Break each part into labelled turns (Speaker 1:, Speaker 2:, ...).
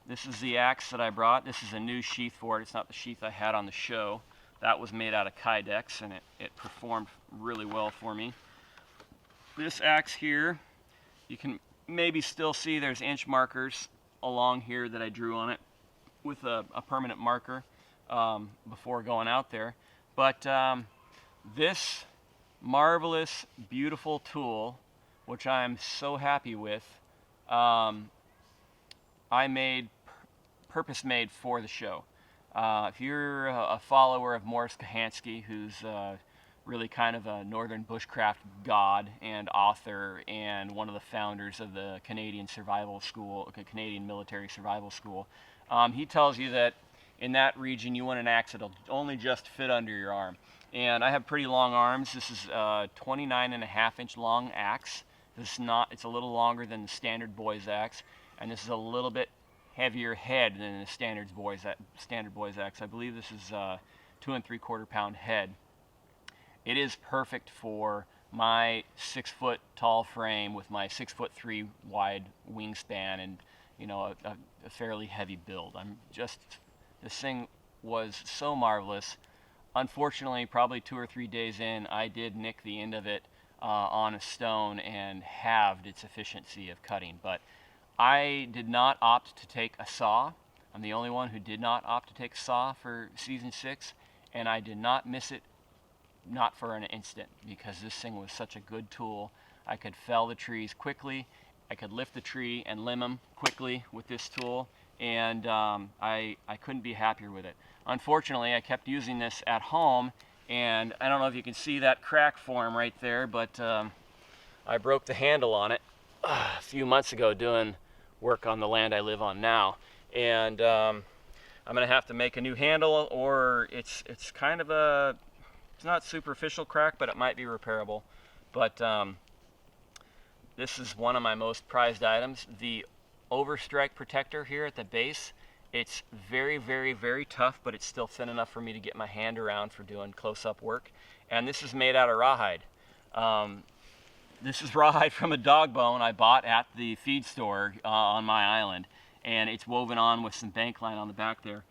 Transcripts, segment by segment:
Speaker 1: This is the axe that I brought. This is a new sheath for it. It's not the sheath I had on the show. That was made out of kydex, and it performed really well for me. This axe here, you can maybe still see there's inch markers along here that I drew on it with a permanent marker before going out there. But this marvelous, beautiful tool, which I'm so happy with, I made purpose made for the show. If you're a follower of Morris Kahansky, who's really kind of a northern bushcraft god and author and one of the founders of the Canadian Survival School, Canadian Military Survival School, he tells you that in that region you want an axe that'll only just fit under your arm. And I have pretty long arms. This is a 29.5-inch long axe. It's a little longer than the standard boy's axe, and this is a little bit heavier head than the standard boy's axe. I believe this is 2 3/4 pound head. It is perfect for my 6-foot tall frame with my 6'3" wide wingspan and a fairly heavy build. This thing was so marvelous. Unfortunately, probably 2 or 3 days in, I did nick the end of it on a stone and halved its efficiency of cutting. But I did not opt to take a saw. I'm the only one who did not opt to take a saw for season 6, and I did not miss it, not for an instant, because this thing was such a good tool. I could fell the trees quickly. I could lift the tree and limb them quickly with this tool, and I couldn't be happier with it. Unfortunately, I kept using this at home, and I don't know if you can see that crack form right there, but I broke the handle on it a few months ago doing work on the land I live on now, and I'm gonna have to make a new handle, or it's kind of it's not superficial crack, but it might be repairable. But this is one of my most prized items, the overstrike protector here at the base. It's very, very, very tough, but it's still thin enough for me to get my hand around for doing close-up work. And this is made out of rawhide. This is rawhide from a dog bone I bought at the feed store on my island, and it's woven on with some bank line on the back there.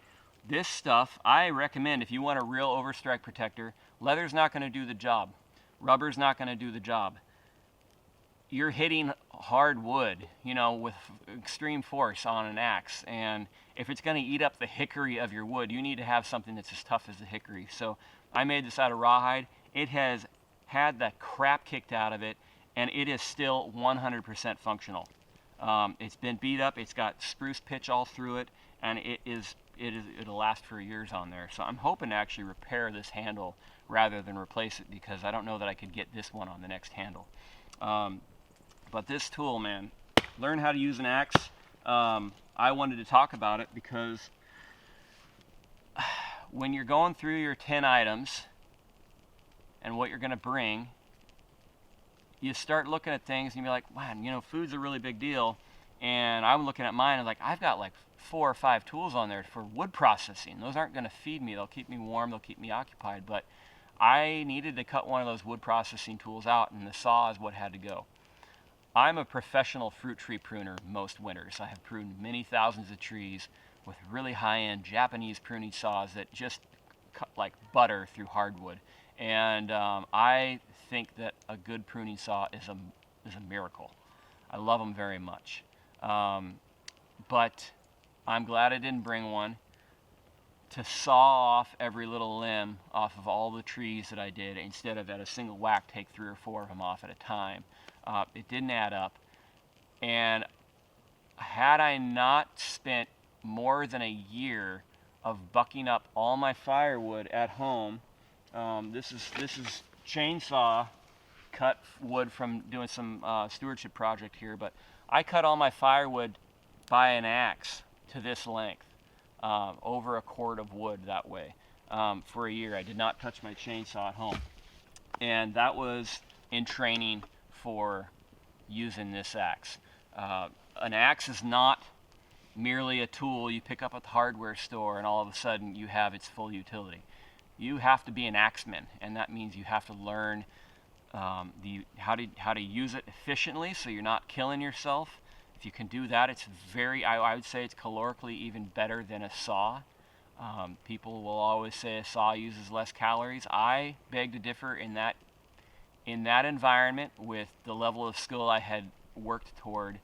Speaker 1: This stuff, I recommend if you want a real overstrike protector. Leather's not going to do the job. Rubber's not going to do the job. You're hitting hard wood, with extreme force on an axe, and if it's going to eat up the hickory of your wood, you need to have something that's as tough as the hickory. So I made this out of rawhide. It has had the crap kicked out of it, and it is still 100% functional. It's been beat up. It's got spruce pitch all through it, and it'll last for years on there. So I'm hoping to actually repair this handle rather than replace it, because I don't know that I could get this one on the next handle. But this tool, man, learn how to use an axe. I wanted to talk about it because when you're going through your 10 items and what you're going to bring, you start looking at things and you be like, man, food's a really big deal. And I'm looking at mine and I've got like 4 or 5 tools on there for wood processing. Those aren't going to feed me. They'll keep me warm. They'll keep me occupied. But I needed to cut one of those wood processing tools out, and the saw is what had to go. I'm a professional fruit tree pruner most winters. I have pruned many thousands of trees with really high-end Japanese pruning saws that just cut like butter through hardwood. And I think that a good pruning saw is a miracle. I love them very much. But I'm glad I didn't bring one to saw off every little limb off of all the trees that I did, instead of at a single whack take 3 or 4 of them off at a time. It didn't add up, and had I not spent more than a year of bucking up all my firewood at home, this is chainsaw cut wood from doing some stewardship project here, but I cut all my firewood by an axe to this length, over a cord of wood that way, for a year. I did not touch my chainsaw at home, and that was in training for using this axe. An axe is not merely a tool you pick up at the hardware store and all of a sudden you have its full utility. You have to be an axeman, and that means you have to learn how to use it efficiently so you're not killing yourself, If you can do that, it's I would say it's calorically even better than a saw. People will always say a saw uses less calories. I beg to differ in that environment with the level of skill I had worked toward.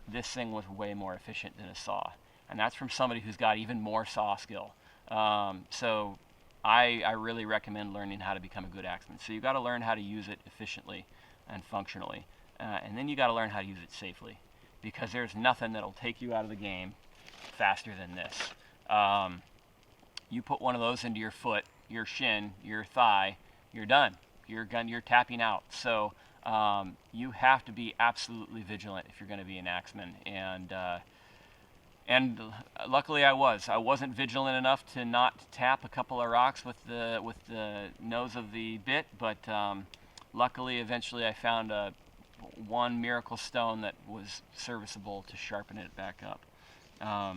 Speaker 1: This thing was way more efficient than a saw, and that's from somebody who's got even more saw skill. So I really recommend learning how to become a good axeman. So you got to learn how to use it efficiently and functionally, and then you got to learn how to use it safely, because there's nothing that'll take you out of the game faster than this. You put one of those into your foot, your shin, your thigh, you're done. You're tapping out. So you have to be absolutely vigilant if you're going to be an axeman. And luckily I was. I wasn't vigilant enough to not tap a couple of rocks with the nose of the bit, but luckily eventually I found one miracle stone that was serviceable to sharpen it back up. I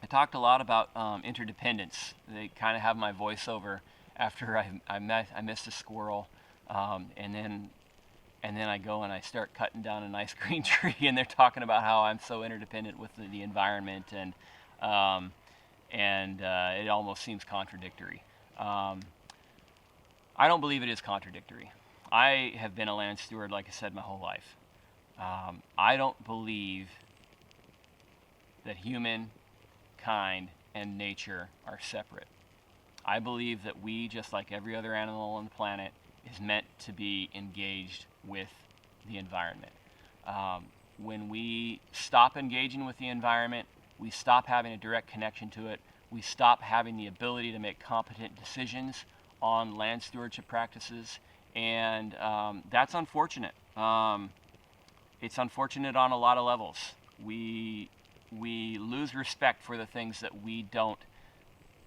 Speaker 1: talked a lot about interdependence. They kind of have my voiceover after I missed a squirrel, and then I go and I start cutting down a nice green tree, and they're talking about how I'm so interdependent with the environment, and it almost seems contradictory. I don't believe it is contradictory. I have been a land steward, like I said, my whole life. I don't believe that humankind and nature are separate. I believe that we, just like every other animal on the planet, is meant to be engaged with the environment. When we stop engaging with the environment, we stop having a direct connection to it, we stop having the ability to make competent decisions on land stewardship practices, and that's unfortunate. It's unfortunate on a lot of levels. We lose respect for the things that we don't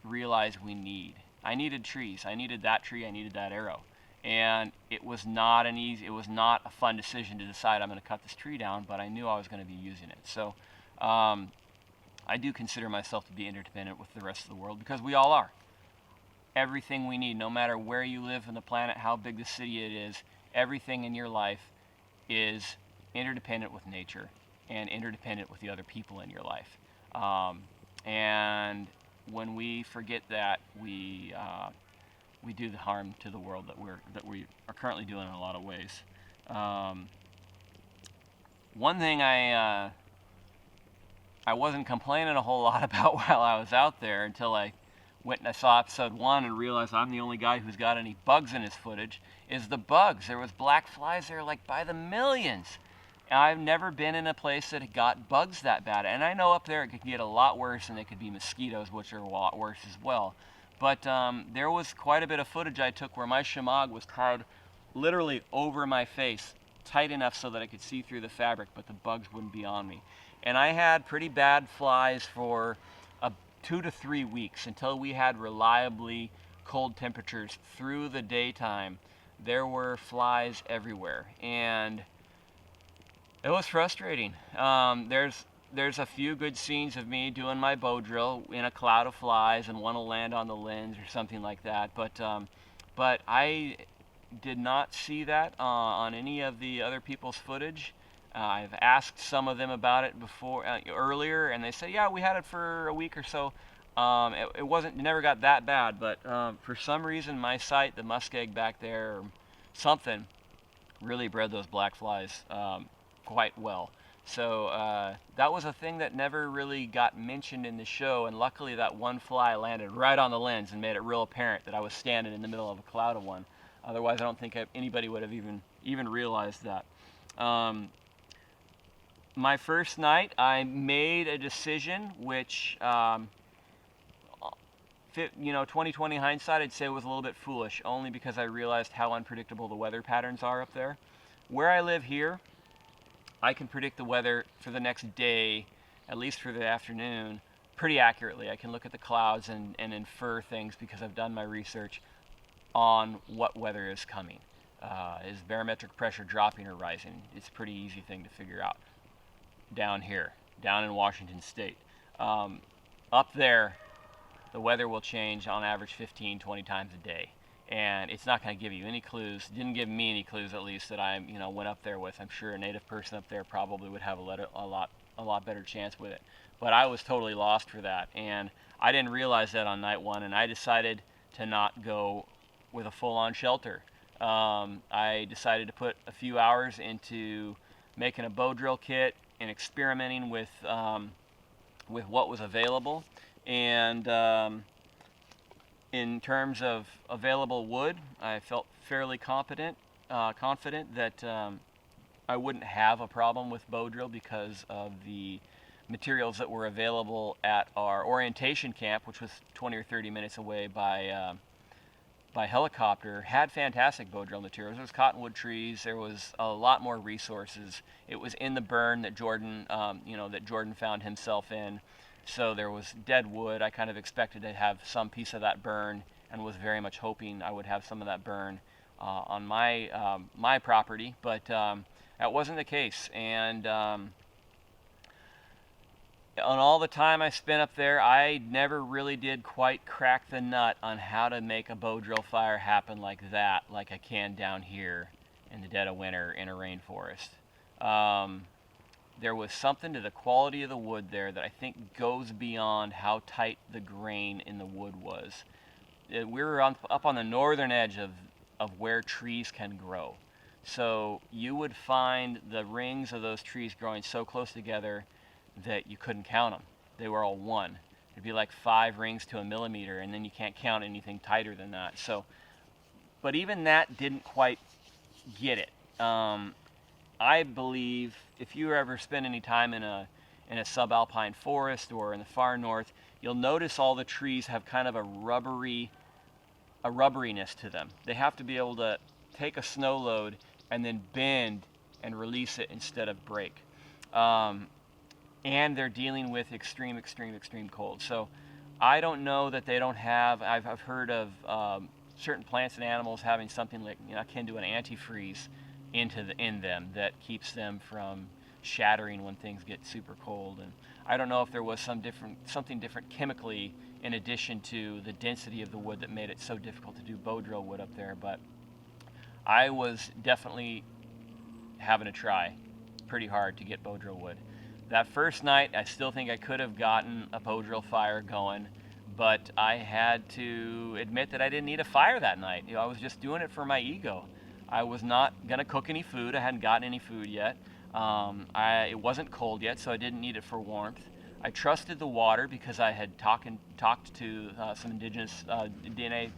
Speaker 1: realize we need. I needed trees. I needed that tree. I needed that arrow. And it was not a fun decision to decide I'm going to cut this tree down, but I knew I was going to be using it. So I do consider myself to be interdependent with the rest of the world, because we all are. Everything we need, no matter where you live on the planet, how big the city it is, everything in your life is interdependent with nature and interdependent with the other people in your life. And when we forget that, we do the harm to the world that we are currently doing in a lot of ways. One thing I wasn't complaining a whole lot about while I was out there, until I went and I saw episode 1 and realized I'm the only guy who's got any bugs in his footage, is the bugs. There was black flies there like by the millions. And I've never been in a place that got bugs that bad. And I know up there it could get a lot worse, and they could be mosquitoes, which are a lot worse as well. But there was quite a bit of footage I took where my shemagh was tied literally over my face, tight enough so that I could see through the fabric, but the bugs wouldn't be on me. And I had pretty bad flies for 2 to 3 weeks, until we had reliably cold temperatures through the daytime. There were flies everywhere, and it was frustrating. There's a few good scenes of me doing my bow drill in a cloud of flies, and one will land on the lens or something like that. But I did not see that on any of the other people's footage. I've asked some of them about it earlier, and they say, yeah, we had it for a week or so. It never got that bad, but for some reason my site, the muskeg back there, or something, really bred those black flies quite well. So that was a thing that never really got mentioned in the show, and luckily that one fly landed right on the lens and made it real apparent that I was standing in the middle of a cloud of one. Otherwise, I don't think anybody would have even realized that. My first night, I made a decision which, 20/20 hindsight, I'd say was a little bit foolish, only because I realized how unpredictable the weather patterns are up there. Where I live here, I can predict the weather for the next day, at least for the afternoon, pretty accurately. I can look at the clouds and infer things because I've done my research on what weather is coming. Is barometric pressure dropping or rising? It's a pretty easy thing to figure out. Down here, down in Washington State. Up there, the weather will change on average 15-20 times a day. and it's not going to give you any clues. Didn't give me any clues, at least, that I went up there with. I'm sure a native person up there probably would have a lot better chance with it. But I was totally lost for that, and I didn't realize that on night one, and I decided to not go with a full-on shelter. I decided to put a few hours into making a bow drill kit and experimenting with what was available. And in terms of available wood, I felt fairly confident that I wouldn't have a problem with bow drill because of the materials that were available at our orientation camp, which was 20 or 30 minutes away by helicopter. Had fantastic bow drill materials. There was cottonwood trees. There was a lot more resources. It was in the burn that Jordan found himself in. So there was dead wood. I kind of expected to have some piece of that burn, and was very much hoping I would have some of that burn on my property, but that wasn't the case. And on all the time I spent up there, I never really did quite crack the nut on how to make a bow drill fire happen like that, like I can down here in the dead of winter in a rainforest. There was something to the quality of the wood there that I think goes beyond how tight the grain in the wood was. We were up on the northern edge of where trees can grow. So you would find the rings of those trees growing so close together that you couldn't count them. They were all one. It'd be like 5 rings to a millimeter, and then you can't count anything tighter than that. So, but even that didn't quite get it. I believe if you ever spend any time in a subalpine forest or in the far north, you'll notice all the trees have kind of a rubberiness to them. They have to be able to take a snow load and then bend and release it instead of break. And they're dealing with extreme cold. So I don't know that they don't have. I've heard of certain plants and animals having something like akin to an antifreeze in them that keeps them from shattering when things get super cold. And I don't know if there was something different chemically in addition to the density of the wood that made it so difficult to do bow drill wood up there. But I was definitely having to try pretty hard to get bow drill wood. That first night, I still think I could have gotten a bow drill fire going, but I had to admit that I didn't need a fire that night. I was just doing it for my ego. I was not going to cook any food. I hadn't gotten any food yet. It wasn't cold yet, so I didn't need it for warmth. I trusted the water because I had talked to some indigenous DNA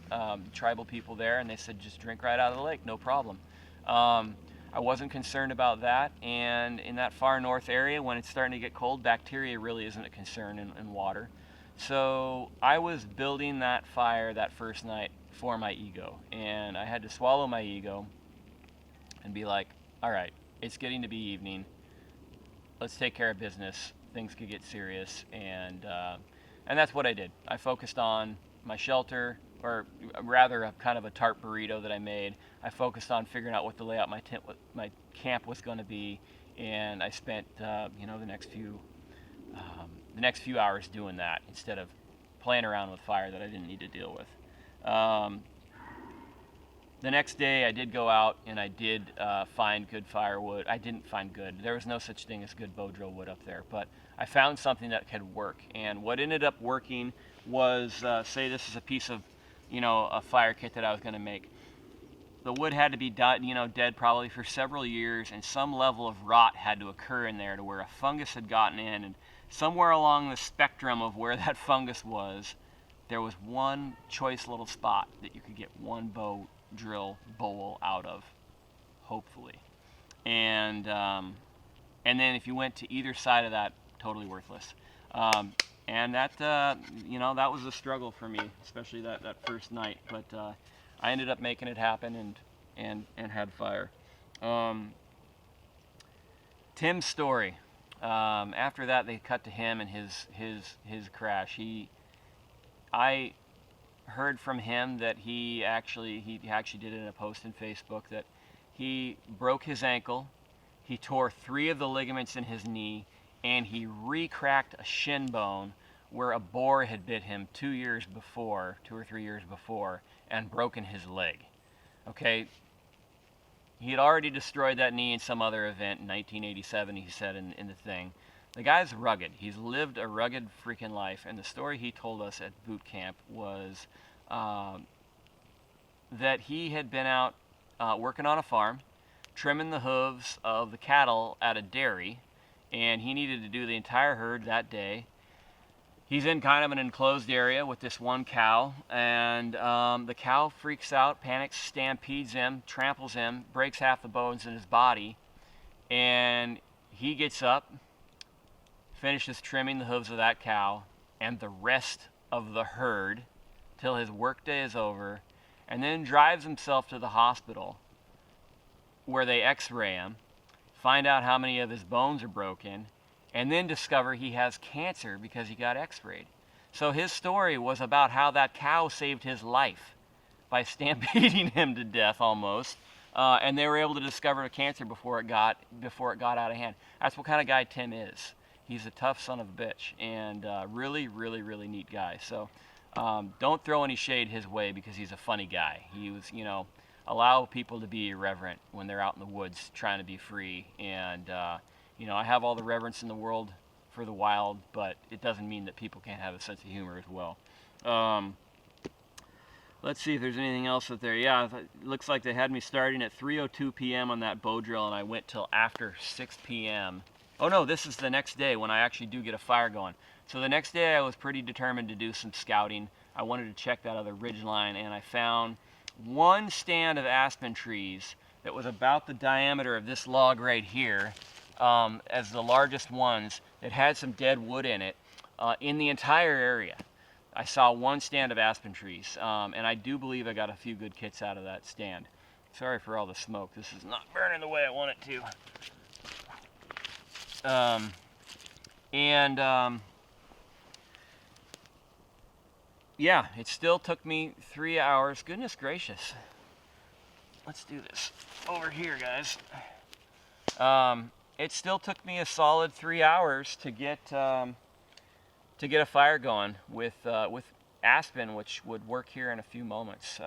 Speaker 1: tribal people there, and they said just drink right out of the lake, no problem. I wasn't concerned about that, and in that far north area, when it's starting to get cold, bacteria really isn't a concern in water. So I was building that fire that first night for my ego, and I had to swallow my ego and be like, all right, it's getting to be evening. Let's take care of business. Things could get serious, and that's what I did. I focused on my shelter, or rather a kind of a tarp burrito that I made. I focused on figuring out what the layout my camp was going to be, and I spent the next few hours doing that instead of playing around with fire that I didn't need to deal with. The next day I did go out and I did find good firewood. I didn't find good. There was no such thing as good bow drill wood up there, but I found something that could work. And what ended up working was, say this is a piece of, a fire kit that I was going to make. The wood had to be dead probably for several years, and some level of rot had to occur in there to where a fungus had gotten in, and somewhere along the spectrum of where that fungus was, there was one choice little spot that you could get one bow drill bowl out of, hopefully. And then if you went to either side of that, totally worthless. And that that was a struggle for me, especially that first night. But I ended up making it happen and had fire. Tim's story. After that, they cut to him and his crash. I heard from him that he actually did it in a post in Facebook that he broke his ankle, he tore 3 of the ligaments in his knee, and he re-cracked a shin bone where a boar had bit him 2 or 3 years before, and broken his leg. Okay, he had already destroyed that knee in some other event in 1987, he said in the thing. The guy's rugged. He's lived a rugged freaking life, and the story he told us at boot camp was that he had been out working on a farm, trimming the hooves of the cattle at a dairy, and he needed to do the entire herd that day. He's in kind of an enclosed area with this one cow, and the cow freaks out, panics, stampedes him, tramples him, breaks half the bones in his body, and he gets up, finishes trimming the hooves of that cow and the rest of the herd till his workday is over, and then drives himself to the hospital where they x-ray him, find out how many of his bones are broken, and then discover he has cancer because he got x-rayed. So his story was about how that cow saved his life by stampeding him to death almost, and they were able to discover the cancer before it got out of hand. That's what kind of guy Tim is. He's a tough son of a bitch, and really, really, really neat guy. So don't throw any shade his way because he's a funny guy. He was, allow people to be irreverent when they're out in the woods trying to be free. And, I have all the reverence in the world for the wild, but it doesn't mean that people can't have a sense of humor as well. Let's see if there's anything else out there. Yeah, it looks like they had me starting at 3:02 p.m. on that bow drill, and I went till after 6 p.m. Oh no, this is the next day when I actually do get a fire going. So the next day I was pretty determined to do some scouting. I wanted to check that other ridge line, and I found one stand of aspen trees that was about the diameter of this log right here, as the largest ones, that had some dead wood in it, in the entire area. I saw one stand of aspen trees, and I do believe I got a few good kits out of that stand. Sorry for all the smoke. This is not burning the way I want it to. Yeah, it still took me 3 hours. Goodness gracious. Let's do this over here, guys. It still took me a solid 3 hours to get a fire going with aspen, which would work here in a few moments.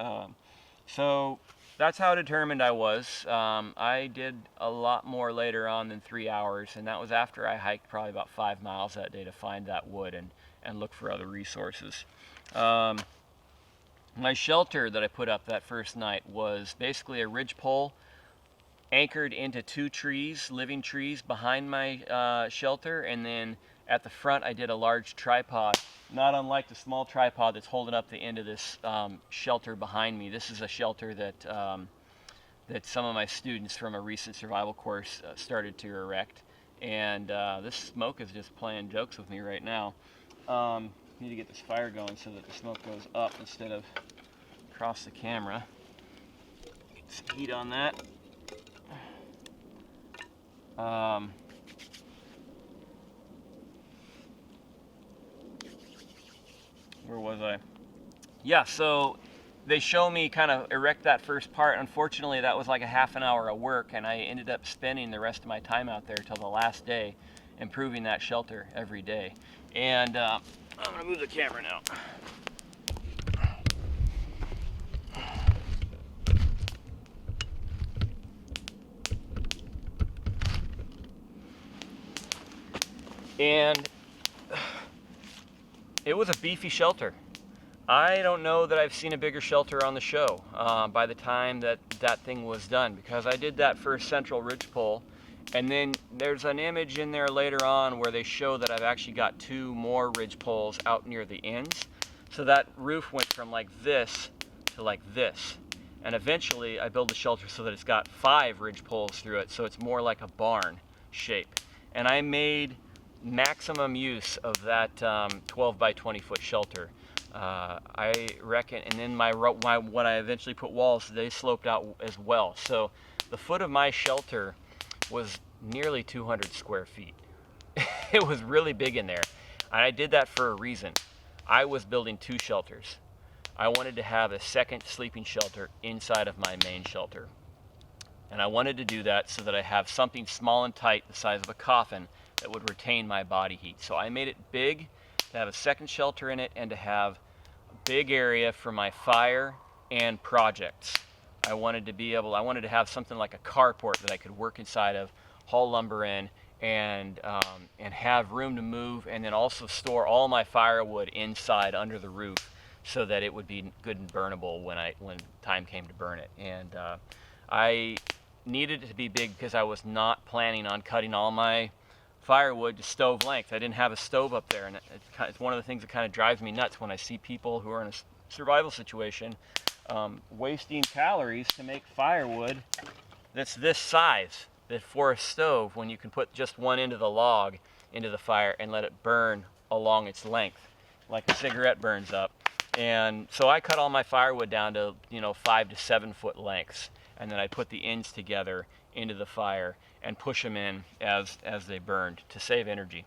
Speaker 1: So that's how determined I was. I did a lot more later on than 3 hours, and that was after I hiked probably about 5 miles that day to find that wood and look for other resources. My shelter that I put up that first night was basically a ridgepole anchored into 2 trees, living trees behind my shelter, and then at the front I did a large tripod, not unlike the small tripod that's holding up the end of this shelter behind me. This is a shelter that that some of my students from a recent survival course started to erect, and this smoke is just playing jokes with me right now. Need to get this fire going so that the smoke goes up instead of across the camera. Get some heat on that. Where was I? Yeah, so they show me kind of erect that first part. Unfortunately, that was like a half an hour of work, and I ended up spending the rest of my time out there till the last day, improving that shelter every day. And I'm gonna move the camera now. And it was a beefy shelter. I don't know that I've seen a bigger shelter on the show by the time that thing was done, because I did that first central ridgepole, and then there's an image in there later on where they show that I've actually got 2 more ridgepoles out near the ends. So that roof went from like this to like this. And eventually I built a shelter so that it's got 5 ridgepoles through it, so it's more like a barn shape. And I made maximum use of that 12 by 20 foot shelter. I reckon, and then when I eventually put walls, they sloped out as well. So the foot of my shelter was nearly 200 square feet. It was really big in there. And I did that for a reason. I was building 2 shelters. I wanted to have a second sleeping shelter inside of my main shelter. And I wanted to do that so that I have something small and tight the size of a coffin that would retain my body heat. So I made it big to have a second shelter in it, and to have a big area for my fire and projects. I wanted to have something like a carport that I could work inside of, haul lumber in, and have room to move, and then also store all my firewood inside under the roof, so that it would be good and burnable when time came to burn it. And I needed it to be big because I was not planning on cutting all my firewood to stove length. I didn't have a stove up there, and it's one of the things that kind of drives me nuts when I see people who are in a survival situation wasting calories to make firewood that's this size, that for a stove, when you can put just one end of the log into the fire and let it burn along its length like a cigarette burns up. And so I cut all my firewood down to 5 to 7 foot lengths, and then I put the ends together into the fire and push them in as they burned to save energy,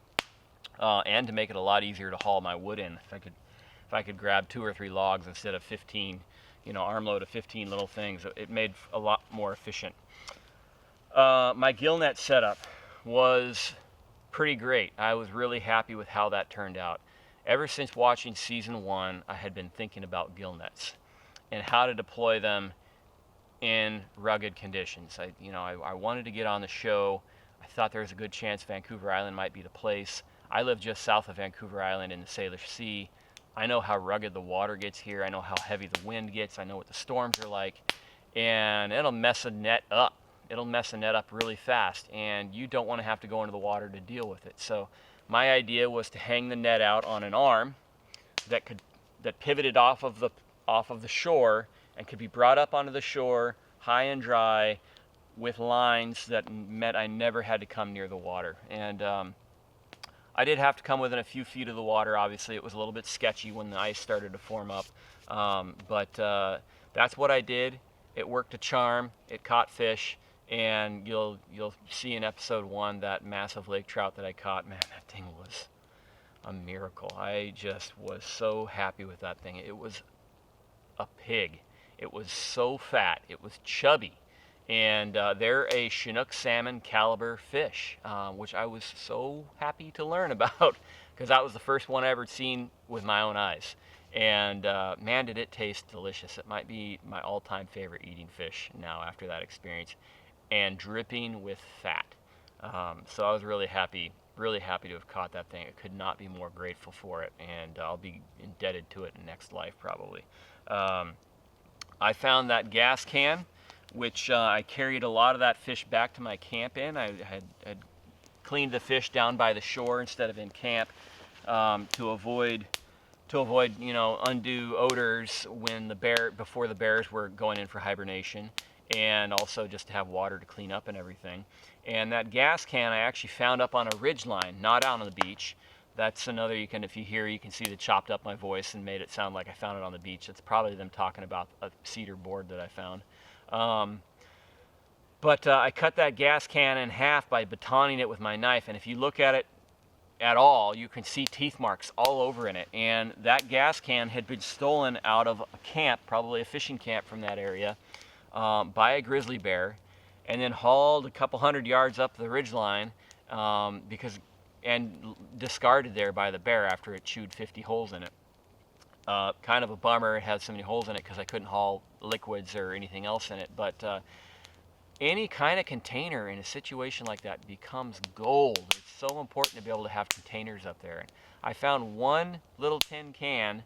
Speaker 1: and to make it a lot easier to haul my wood in. If I could grab 2 or 3 logs instead of 15, armload of 15 little things, it made a lot more efficient. My gill net setup was pretty great. I was really happy with how that turned out. Ever since watching season 1, I had been thinking about gill nets and how to deploy them in rugged conditions. I wanted to get on the show. I thought there was a good chance Vancouver Island might be the place. I live just south of Vancouver Island in the Salish Sea. I know how rugged the water gets here. I know how heavy the wind gets. I know what the storms are like. And it'll mess a net up. It'll mess a net up really fast, and you don't want to have to go into the water to deal with it. So my idea was to hang the net out on an arm that pivoted off of the shore and could be brought up onto the shore high and dry with lines that meant I never had to come near the water. And I did have to come within a few feet of the water. Obviously, it was a little bit sketchy when the ice started to form up, but that's what I did. It worked a charm. It caught fish. And you'll see in episode 1 that massive lake trout that I caught. Man, that thing was a miracle. I just was so happy with that thing. It was a pig. It was so fat. It was chubby. And they're a Chinook salmon caliber fish, which I was so happy to learn about, because that was the first one I ever seen with my own eyes. And man, did it taste delicious. It might be my all-time favorite eating fish now after that experience, and dripping with fat. So I was really happy to have caught that thing. I could not be more grateful for it, and I'll be indebted to it in next life probably. I found that gas can, which I carried a lot of that fish back to my camp in. I had cleaned the fish down by the shore instead of in camp, to avoid undue odors before the bears were going in for hibernation, and also just to have water to clean up and everything. And that gas can I actually found up on a ridge line, not out on the beach. That's another, if you hear, you can see that chopped up my voice and made it sound like I found it on the beach. It's probably them talking about a cedar board that I found. But I cut that gas can in half by batoning it with my knife, and if you look at it at all, you can see teeth marks all over in it. And that gas can had been stolen out of a camp, probably a fishing camp from that area, by a grizzly bear, and then hauled a couple hundred yards up the ridgeline, and discarded there by the bear after it chewed 50 holes in it. Kind of a bummer it had so many holes in it, because I couldn't haul liquids or anything else in it. But any kind of container in a situation like that becomes gold. It's so important to be able to have containers up there. And I found one little tin can